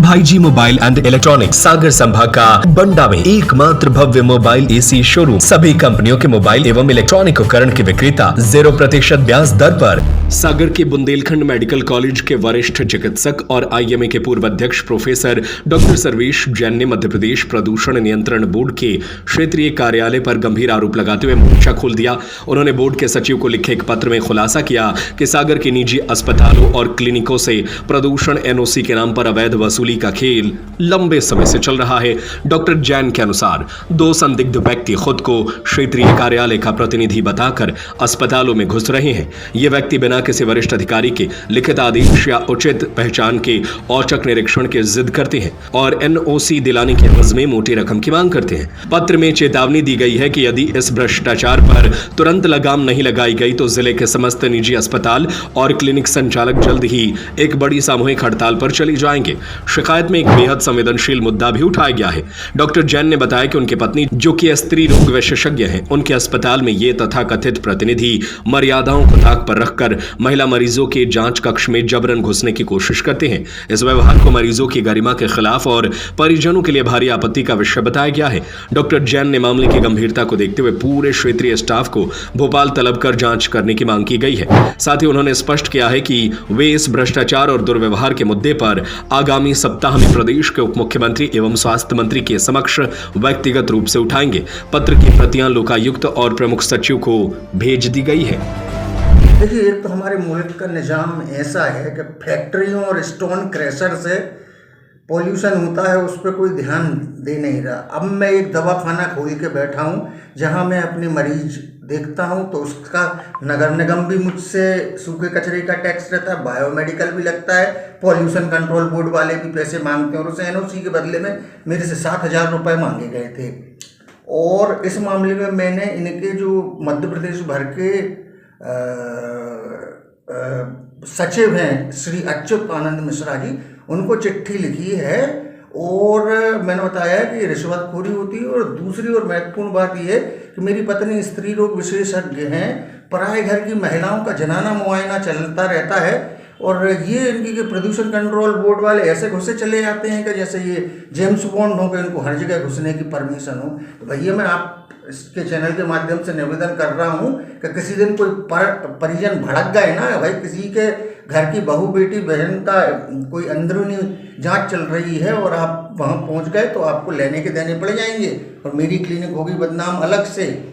भाईजी mobile and electronics सागर संभाग का बंडा में एकमात्र भव्य मोबाइल एसी शोरूम। सभी कंपनियों के मोबाइल एवं इलेक्ट्रॉनिक उपकरण के विक्रेता 0% ब्याज दर पर। सागर के बुंदेलखंड मेडिकल कॉलेज के वरिष्ठ चिकित्सक और आईएमए के पूर्व अध्यक्ष प्रोफेसर डॉक्टर सर्वेश जैन ने मध्य प्रदेश प्रदूषण नियंत्रण बोर्ड के क्षेत्रीय कार्यालय पर गंभीर आरोप लगाते हुए मोर्चा खोल दिया। उन्होंने बोर्ड के सचिव को लिखे एक पत्र में खुलासा किया कि सागर के निजी अस्पतालों और क्लिनिकों से प्रदूषण एनओसी के नाम पर अवैध वसूली का खेल लंबे समय से चल रहा है। डॉक्टर जैन के अनुसार 2 संदिग्ध व्यक्ति खुद को क्षेत्रीय कार्यालय का प्रतिनिधि बताकर अस्पतालों में घुस रहे हैं। ये व्यक्ति बिना किसी वरिष्ठ अधिकारी के लिखित आदेश या उचित पहचान के औचक निरीक्षण की जिद करते हैं और एनओसी दिलाने के एवज में मोटी रकम की मांग करते हैं। पत्र में चेतावनी दी गई है कि यदि इस भ्रष्टाचार पर तुरंत लगाम नहीं लगाई गई तो जिले के समस्त निजी अस्पताल और क्लिनिक संचालक जल्द ही एक बड़ी सामूहिक हड़ताल पर चले जाएंगे। शिकायत में एक बेहद संवेदनशील मुद्दा भी उठाया गया है। डॉक्टर जैन ने बताया कि उनकी पत्नी, जो कि स्त्री रोग विशेषज्ञ हैं, उनके अस्पताल में ये तथाकथित प्रतिनिधि मर्यादाओं को ताक पर रखकर महिला मरीजों के जांच कक्ष में जबरन घुसने की कोशिश करते हैं। इस व्यवहार को मरीजों की गरिमा के खिलाफ और परिजनों के लिए भारी आपत्ति का विषय बताया गया है। डॉक्टर जैन ने मामले की गंभीरता को देखते हुए पूरे क्षेत्रीय स्टाफ को भोपाल तलब कर जांच करने की मांग की गई है। साथ ही उन्होंने स्पष्ट किया है कि वे इस भ्रष्टाचार और दुर्व्यवहार के मुद्दे पर आगामी सप्ताह में प्रदेश के उप मुख्यमंत्री एवं स्वास्थ्य मंत्री के समक्ष व्यक्तिगत रूप से उठाएंगे। पत्र की प्रतियां लोकायुक्त और प्रमुख सचिव को भेज दी गई है। देखिए, एक तो हमारे मुल्क का निज़ाम ऐसा है कि फैक्ट्रियों और स्टोन क्रैशर से पॉल्यूशन होता है, उस पर कोई ध्यान दे नहीं रहा। अब मैं एक दवाखाना खोल के बैठा हूँ जहाँ मैं अपने मरीज देखता हूँ तो उसका नगर निगम भी मुझसे सूखे कचरे का टैक्स रहता है, बायोमेडिकल भी लगता है, पॉल्यूशन कंट्रोल बोर्ड वाले भी पैसे मांगते हैं और उस एनओसी के बदले में मेरे से 7,000 रुपये मांगे गए थे। और इस मामले में मैंने इनके जो मध्य प्रदेश भर के सचिव हैं श्री अच्युत आनंद मिश्रा जी, उनको चिट्ठी लिखी है और मैंने बताया कि रिश्वतखोरी होती है। और दूसरी और महत्वपूर्ण बात यह है कि मेरी पत्नी स्त्री रोग विशेषज्ञ हैं, पराए घर की महिलाओं का जनाना मुआयना चलता रहता है और ये इनकी प्रदूषण कंट्रोल बोर्ड वाले ऐसे घुसे चले जाते हैं कि जैसे ये जेम्स बॉन्ड हो गए, इनको हर जगह घुसने की परमिशन हो। तो भैया, मैं आप इसके चैनल के माध्यम से निवेदन कर रहा हूँ कि किसी दिन कोई परिजन भड़क गए ना भाई, किसी के घर की बहू बेटी बहन का कोई अंदरूनी जांच चल रही है और आप वहाँ पहुँच गए तो आपको लेने के देने पड़ जाएंगे और मेरी क्लिनिक होगी बदनाम अलग से।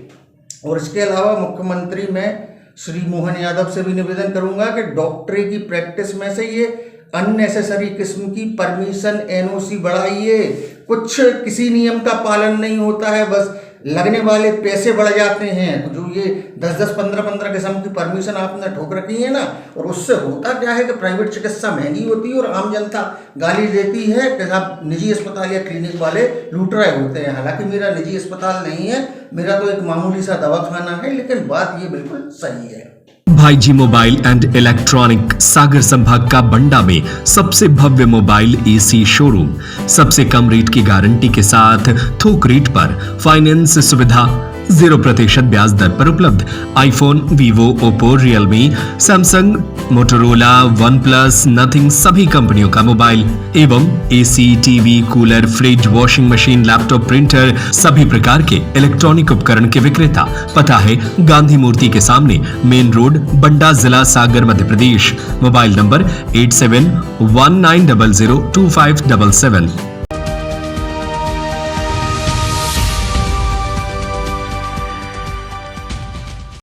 और इसके अलावा मुख्यमंत्री मैं श्री मोहन यादव से भी निवेदन करूँगा कि डॉक्टरी की प्रैक्टिस में से ये अननेसेसरी किस्म की परमिशन एनओसी बढ़ाइए। कुछ किसी नियम का पालन नहीं होता है, बस लगने वाले पैसे बढ़ जाते हैं। तो जो ये 10-10, 15-15 किस्म की परमिशन आपने ठोक रखी है ना, और उससे होता क्या है कि प्राइवेट चिकित्सा महंगी होती है और आम जनता गाली देती है कि आप निजी अस्पताल या क्लिनिक वाले लूट रहे होते हैं। हालांकि मेरा निजी अस्पताल नहीं है, मेरा तो एक मामूली सा दवाखाना है, लेकिन बात ये बिल्कुल सही है। भाईजी मोबाइल एंड इलेक्ट्रॉनिक सागर संभाग का बंडा में सबसे भव्य मोबाइल एसी शोरूम। सबसे कम रेट की गारंटी के साथ थोक रेट पर फाइनेंस सुविधा, 0% ब्याज दर पर उपलब्ध। IPhone, Vivo, Oppo, Realme, Samsung, Motorola, one plus, nothing सभी कंपनियों का मोबाइल एवं AC, TV, cooler, fridge, washing machine, laptop, printer सभी प्रकार के इलेक्ट्रॉनिक उपकरण के विक्रेता। पता है गांधी मूर्ति के सामने, मेन रोड, बंडा, जिला सागर, मध्य प्रदेश। Mobile number 8719002577।